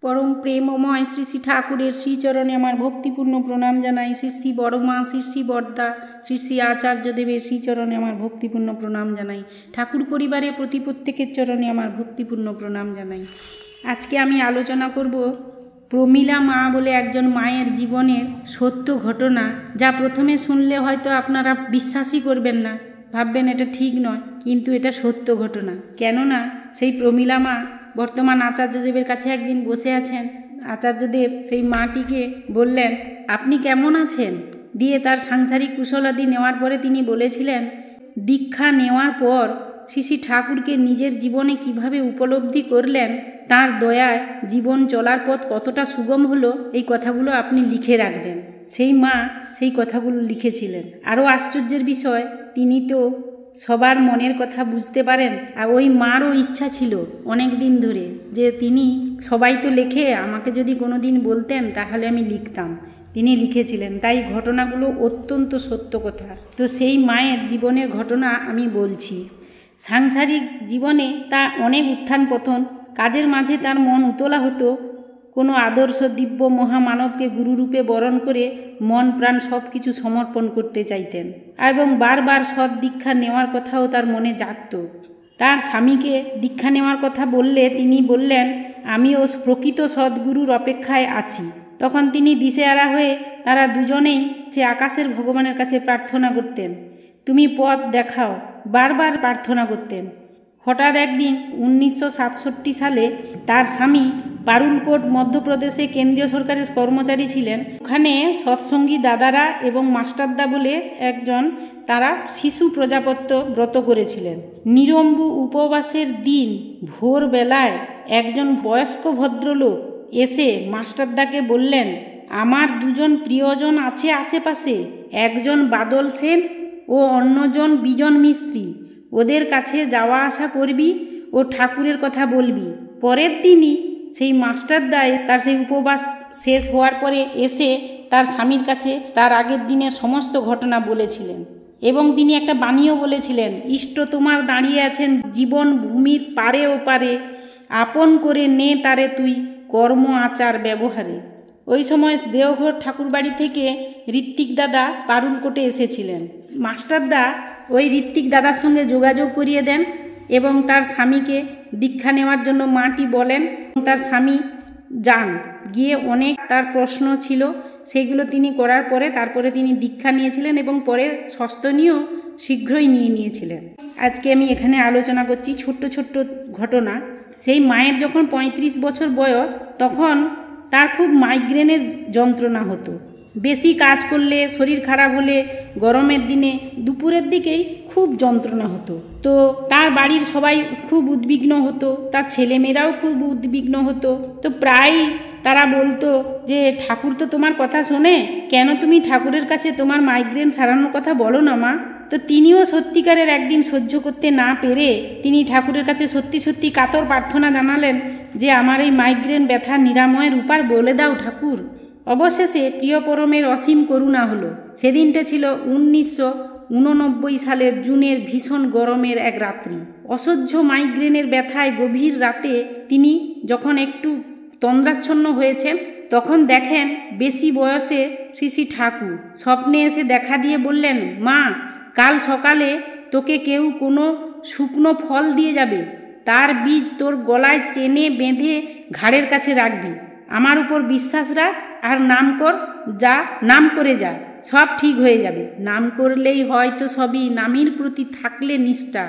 परम प्रेममय श्री श्री ठाकुरेर श्रीचरणे आमार भक्तिपूर्ण प्रणाम जानाई। श्री श्री बड़मा, श्री श्री बड़दा, श्री श्री आचार्यदेवेर श्रीचरणे आमार भक्तिपूर्ण प्रणाम जानाई। ठाकुर परिवारेर प्रति प्रत्येकेर चरणे आमार भक्तिपूर्ण प्रणाम जानाई। आजके आमी आलोचना करब प्रमीला मा बोले एकजन मायेर जीवनेर सत्य घटना, जा प्रथमे शुनले हयतो आपनारा विश्वासई करबेन ना, भाबबेन एटा ठीक नय, किन्तु एटा सत्य घटना। केनना सेई प्रमीला मा बर्तमान आचार्यदेवेर काछे एकदिन बसे आछेन। आचार्यदेव सेई माटिके बोललेन, आपनि केमन आछेन? दिये तार सांसारिक कुशलादि नेওয়ার परे तिनि बोलेछिलेन, दीक्षा नेওয়ার पर श्री श्री ठाकुरके निजेर जीवने किभाबे उपलब्धि करलेन, तार दयाय जीवन चलार पथ कतटा सुगम हलो, এই কথাগুলো আপনি লিখে রাখবেন। সেই মা সেই কথাগুলো লিখেছিলেন। আরও আশ্চর্যের বিষয়, তিনি তো সবার মনের কথা বুঝতে পারেন, আর ওই মারও ইচ্ছা ছিল অনেক দিন ধরে যে তিনি, সবাই তো লেখে, আমাকে যদি কোনো দিন বলতেন তাহলে আমি লিখতাম। তিনি লিখেছিলেন, তাই ঘটনাগুলো অত্যন্ত সত্য কথা। তো সেই মায়ের জীবনের ঘটনা আমি বলছি। সাংসারিক জীবনে তার অনেক উত্থান পতন, কাজের মাঝে তার মন উতলা হতো। কোনো আদর্শ দিব্য মহামানবকে গুরুরূপে বরণ করে মন প্রাণ সব কিছু সমর্পণ করতে চাইতেন, এবং বারবার সৎ দীক্ষা নেওয়ার কথাও তার মনে জাগত। তার স্বামীকে দীক্ষা নেওয়ার কথা বললে তিনি বললেন, আমিও প্রকৃত সদ্গুরুর অপেক্ষায় আছি। তখন তিনি দিশেহারা হয়ে তারা দুজনেই সে আকাশের ভগবানের কাছে প্রার্থনা করতেন, তুমি পথ দেখাও, বারবার প্রার্থনা করতেন। হঠাৎ একদিন 1967 সালে তার স্বামী পারুলকোট মধ্যপ্রদেশে কেন্দ্রীয় সরকারের কর্মচারী ছিলেন। ওখানে সৎসঙ্গী দাদারা এবং মাস্টারদা বলে একজন, তারা শিশু প্রজাপত্য ব্রত করেছিলেন। নিরম্বু উপবাসের দিন ভোরবেলায় একজন বয়স্ক ভদ্রলোক এসে মাস্টারদাকে বললেন, আমার দুজন প্রিয়জন আছে আশেপাশে, একজন বাদল সেন ও অন্যজন বিজন মিস্ত্রি, ওদের কাছে যাওয়া আসা করবি ও ঠাকুরের কথা বলবি। পরের দিনই সেই মাস্টারদাই তার সেই উপবাস শেষ হওয়ার পরে এসে তার স্বামীর কাছে তার আগের দিনের সমস্ত ঘটনা বলেছিলেন, এবং তিনি একটা বাণীও বলেছিলেন, ইষ্ট তোমার দাঁড়িয়ে আছেন জীবন ভূমির পারে ও পারে, আপন করে নে তারে তুই কর্ম আচার ব্যবহারে। ওই সময় দেওঘর ঠাকুরবাড়ি থেকে ঋত্বিক দাদা পারুলকোটে এসেছিলেন। মাস্টারদা ওই ঋত্বিক দাদার সঙ্গে যোগাযোগ করিয়ে দেন এবং তার স্বামীকে দীক্ষা নেওয়ার জন্য মাটি বলেন। তার স্বামী যান, গিয়ে অনেক তার প্রশ্ন ছিল, সেগুলো তিনি করার পরে তারপরে তিনি দীক্ষা নিয়েছিলেন এবং পরে স্বস্তিও শীঘ্রই নিয়েছিলেন। আজকে আমি এখানে আলোচনা করছি ছোট্ট ছোট্ট ঘটনা। সেই মায়ের যখন 35 বছর বয়স, তখন তার খুব মাইগ্রেনের যন্ত্রণা হতো। বেশি কাজ করলে, শরীর খারাপ হলে, গরমের দিনে দুপুরের দিকেই খুব যন্ত্রণা হতো। তো তার বাড়ির সবাই খুব উদ্বিগ্ন হতো, তার ছেলেমেয়েরাও খুব উদ্বিগ্ন হতো। তো প্রায় তারা বলতো যে ঠাকুর তো তোমার কথা শোনে, কেন তুমি ঠাকুরের কাছে তোমার মাইগ্রেন সারানোর কথা বলো না মা। তো তিনিও সত্যিকারের একদিন সহ্য করতে না পেরে তিনি ঠাকুরের কাছে সত্যি সত্যি কাতর প্রার্থনা জানালেন যে আমার এই মাইগ্রেন ব্যথা নিরাময়ের উপায় বলে দাও ঠাকুর। অবশেষে প্রিয় পরমের অসীম করুণা হলো। সেদিনটা ছিল 1989 সালের জুনের ভীষণ গরমের এক রাত্রি। অসহ্য মাইগ্রেনের ব্যথায় গভীর রাতে তিনি যখন একটু তন্দ্রাচ্ছন্ন হয়েছেন, তখন দেখেন বেশি বয়সে শ্রী শ্রী ঠাকুর স্বপ্নে এসে দেখা দিয়ে বললেন, মা, কাল সকালে তোকে কেউ কোনো শুকনো ফল দিয়ে যাবে, তার বীজ তোর গলায় চেনে বেঁধে ঘাড়ের কাছে রাখবি, আমার উপর বিশ্বাস রাখ আর নাম কর, যা নাম করে যা, সব ঠিক হয়ে যাবে। নাম করলেই হয়তো সবই, নামের প্রতি থাকলে নিষ্ঠা,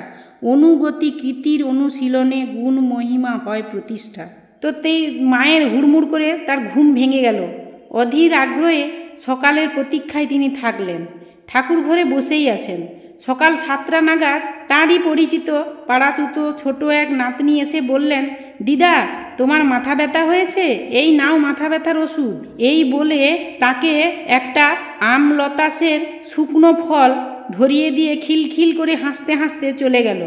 অনুগতি কৃতির অনুশীলনে গুণ মহিমা হয় প্রতিষ্ঠা। তো এই মায়ের হুড়মুড় করে তার ঘুম ভেঙে গেল। অধীর আগ্রহে সকালের প্রতীক্ষায় তিনি থাকলেন। ঠাকুর ঘরে বসেই আছেন। সকাল 7টা নাগাদ তারই পরিচিত পাড়াতুতো ছোট এক নাতনি এসে বললেন, দিদা, তোমার মাথা ব্যথা হয়েছে, এই নাও মাথা ব্যথার ওষুধ। এই বলে তাকে একটা আমলতাসের শুকনো ফল ধরিয়ে দিয়ে খিলখিল করে হাসতে হাসতে চলে গেল।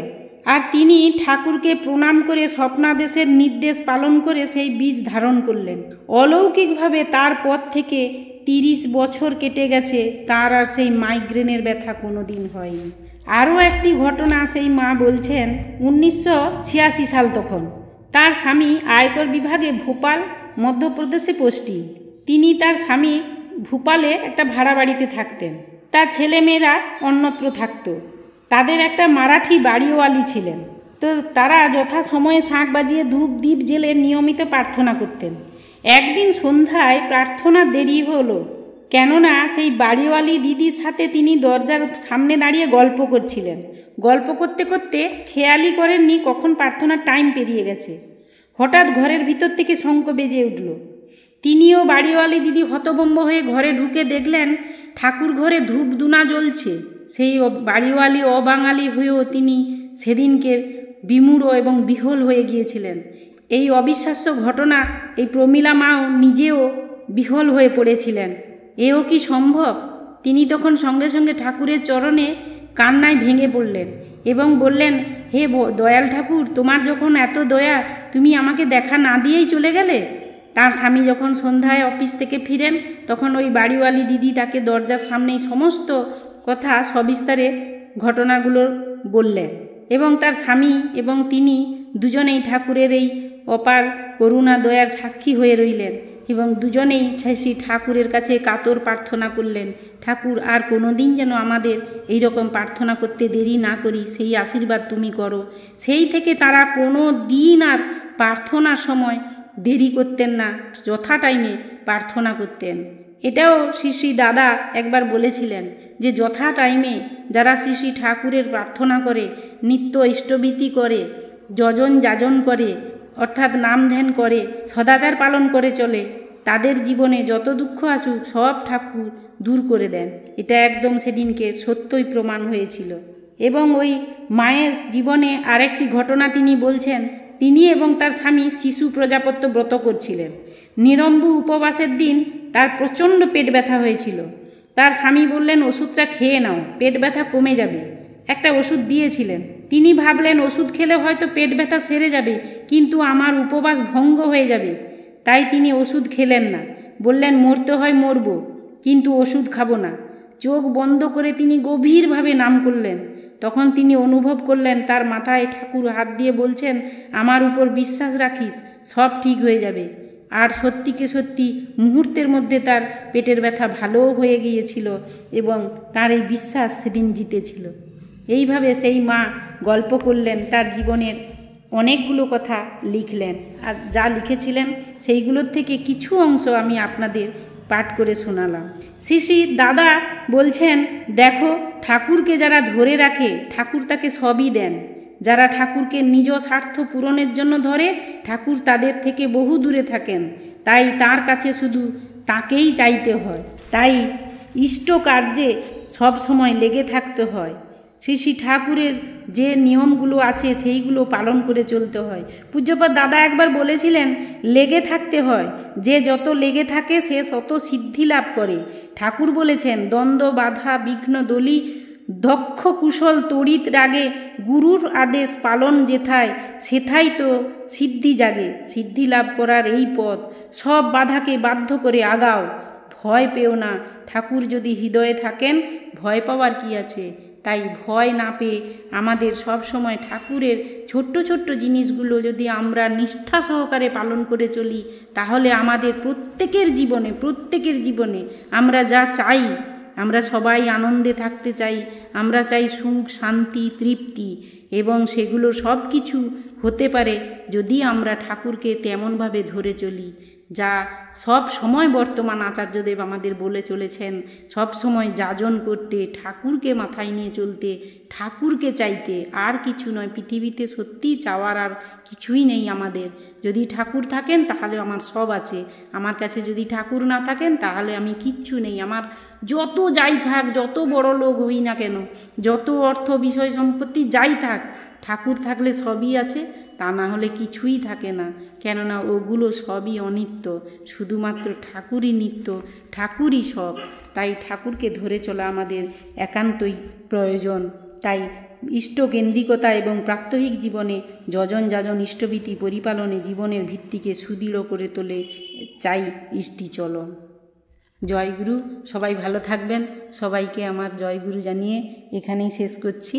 আর তিনি ঠাকুরকে প্রণাম করে স্বপ্নাদেশের নির্দেশ পালন করে সেই বীজ ধারণ করলেন। অলৌকিকভাবে তার পথ থেকে 30 বছর কেটে গেছে, তার আর সেই মাইগ্রেনের ব্যথা কোনো দিন হয়নি। আরও একটি ঘটনা সেই মা বলছেন, 1986 সাল তখন তার স্বামী আয়কর বিভাগে ভোপাল মধ্যপ্রদেশে পোস্টিং। তিনি তার স্বামী ভোপালে একটা ভাড়া বাড়িতে থাকতেন। তার ছেলেমেয়েরা অন্যত্র থাকত। তাদের একটা মারাঠি বাড়িওয়ালি ছিলেন। তো তারা যথাসময়ে শাঁখ বাজিয়ে ধূপ দ্বীপ জেলে নিয়মিত প্রার্থনা করতেন। একদিন সন্ধ্যায় প্রার্থনা দেরি হলো, কেননা সেই বাড়িওয়ালি দিদির সাথে তিনি দরজার সামনে দাঁড়িয়ে গল্প করছিলেন। গল্প করতে করতে খেয়ালই করেননি কখন প্রার্থনার টাইম পেরিয়ে গেছে। হঠাৎ ঘরের ভিতর থেকে শঙ্খ বেজে উঠল। তিনিও বাড়িওয়ালি দিদি হতভম্ব হয়ে ঘরে ঢুকে দেখলেন ঠাকুর ঘরে ধূপ দুনা জ্বলছে। সেই বাড়িওয়ালি অবাঙালি হয়েও তিনি সেদিনকে বিমূঢ় এবং বিহ্বল হয়ে গিয়েছিলেন। এই অবিশ্বাস্য ঘটনা এই প্রমীলা মাও নিজেও বিহ্বল হয়ে পড়েছিলেন। এও কি সম্ভব? তিনি তখন সঙ্গে সঙ্গে ঠাকুরের চরণে কান্নায় ভেঙে পড়লেন এবং বললেন, হে দয়াল ঠাকুর, তোমার যখন এত দয়া, তুমি আমাকে দেখা না দিয়েই চলে গেলে। তার স্বামী যখন সন্ধ্যায় অফিস থেকে ফিরেন তখন ওই বাড়িওয়ালি দিদি তাকে দরজার সামনেই সমস্ত কথা সবিস্তারে ঘটনাগুলো বললেন এবং তার স্বামী এবং তিনি দুজনেই ঠাকুরের এই অপার করুণা দয়ার সাক্ষী হয়ে রইলেন এবং দুজনেই শ্রী ঠাকুরের কাছে কাতর প্রার্থনা করলেন, ঠাকুর আর কোনো দিন যেন আমাদের এই রকম প্রার্থনা করতে দেরি না করি, সেই আশীর্বাদ তুমি করো। সেই থেকে তারা কোনো দিন আর প্রার্থনার সময় দেরি করতেন না, যথা টাইমে প্রার্থনা করতেন। এটাও শ্রী শ্রী দাদা একবার বলেছিলেন যে যথা টাইমে যারা শ্রী শ্রী ঠাকুরের প্রার্থনা করে, নিত্য ইষ্টভীতি করে, যজন যাজন করে, অর্থাৎ নাম ধ্যান করে, সদাচার পালন করে চলে, তাদের জীবনে যত দুঃখ আসুক সব ঠাকুর দূর করে দেন। এটা একদম সেদিনকে সত্যই প্রমাণ হয়েছিল। এবং ওই মায়ের জীবনে আরেকটি ঘটনা তিনি বলছেন, তিনি এবং তার স্বামী শিশু প্রজাপত্য ব্রত করছিলেন। নিরম্বু উপবাসের দিন তার প্রচণ্ড পেট ব্যথা হয়েছিল। তার স্বামী বললেন, ওষুধটা খেয়ে নাও, পেট ব্যথা কমে যাবে। একটা ওষুধ দিয়েছিলেন। তিনি ভাবলেন ওষুধ খেলে হয়তো পেট ব্যথা সেরে যাবে, কিন্তু আমার উপবাস ভঙ্গ হয়ে যাবে। তাই তিনি ওষুধ খেলেন না। বললেন, মরতে হয় মরব, কিন্তু ওষুধ খাবো না। চোখ বন্ধ করে তিনি গভীরভাবে নাম করলেন। তখন তিনি অনুভব করলেন তার মাথায় ঠাকুর হাত দিয়ে বলছেন, আমার উপর বিশ্বাস রাখিস, সব ঠিক হয়ে যাবে। আর সত্যিকে সত্যি মুহূর্তের মধ্যে তার পেটের ব্যথা ভালোও হয়ে গিয়েছিল এবং তার এই বিশ্বাস সেদিন জিতেছিল। এইভাবে সেই মা গল্প করলেন, তার জীবনের অনেকগুলো কথা লিখলেন। আর যা লিখেছিলেন সেইগুলোর থেকে কিছু অংশ আমি আপনাদের পাঠ করে শোনালাম। শ্রী শ্রী দাদা বলছেন, দেখো, ঠাকুরকে যারা ধরে রাখে ঠাকুর তাকে সবই দেন। যারা ঠাকুরকে নিজ স্বার্থ পূরণের জন্য ধরে, ঠাকুর তাদের থেকে বহু দূরে থাকেন। তাই তার কাছে শুধু তাকেই চাইতে হয়। তাই ইষ্ট কার্যে সব সময় লেগে থাকতে হয়। শ্রী শ্রী ঠাকুরের যে নিয়মগুলো আছে সেইগুলো পালন করে চলতে হয়। পূজ্যপাদ দাদা একবার বলেছিলেন, লেগে থাকতে হয়। যে যত লেগে থাকে সে তত সিদ্ধি লাভ করে। ঠাকুর বলেছেন, দ্বন্দ্ব বাধা বিঘ্ন দলি দক্ষ কুশল তড়িৎ রাগে গুরুর আদেশ পালন যেথায় সেথাই তো সিদ্ধি জাগে। সিদ্ধি লাভ করার এই পথ, সব বাধাকে বাধ্য করে আগাও, ভয় পেও না। ঠাকুর যদি হৃদয়ে থাকেন ভয় পাওয়ার কি আছে? তাই ভয় না পেয়ে আমাদের সব সময় ঠাকুরের ছোট্ট ছোট্ট জিনিসগুলো যদি আমরা নিষ্ঠা সহকারে পালন করে চলি, তাহলে আমাদের প্রত্যেকের জীবনে আমরা যা চাই, আমরা সবাই আনন্দে থাকতে চাই, আমরা চাই সুখ শান্তি তৃপ্তি, এবং সেগুলো সব কিছু হতে পারে যদি আমরা ঠাকুরকে তেমনভাবে ধরে চলি যা সব সময় বর্তমান আচার্যদেব আমাদের বলে চলেছেন। সব সময় যাজন করতে, ঠাকুরকে মাথায় নিয়ে চলতে, ঠাকুরকে চাইতে, আর কিছু নয়। পৃথিবীতে সত্যি চাওয়ার আর কিছুই নেই আমাদের। যদি ঠাকুর থাকেন তাহলে আমার সব আছে, আমার কাছে যদি ঠাকুর না থাকেন তাহলে আমি কিচ্ছু নেই। আমার যত যাই থাক, যত বড় লোক হই না কেন, যত অর্থ বিষয় সম্পত্তি যাই থাক, ঠাকুর থাকলে সবই আছে, তা না হলে কিছুই থাকে না। কেননা ওগুলো সবই অনিত্য, শুধুমাত্র ঠাকুরই নিত্য, ঠাকুরই সব। তাই ঠাকুরকে ধরে চলা আমাদের একান্তই প্রয়োজন। তাই ইষ্টকেন্দ্রিকতা এবং প্রাত্যহিক জীবনে যজন যাজন ইষ্টভীতি পরিপালনে জীবনের ভিত্তিকে সুদৃঢ় করে তোলে চাই ইষ্টিচলন। জয়গুরু। সবাই ভালো থাকবেন। সবাইকে আমার জয়গুরু জানিয়ে এখানেই শেষ করছি।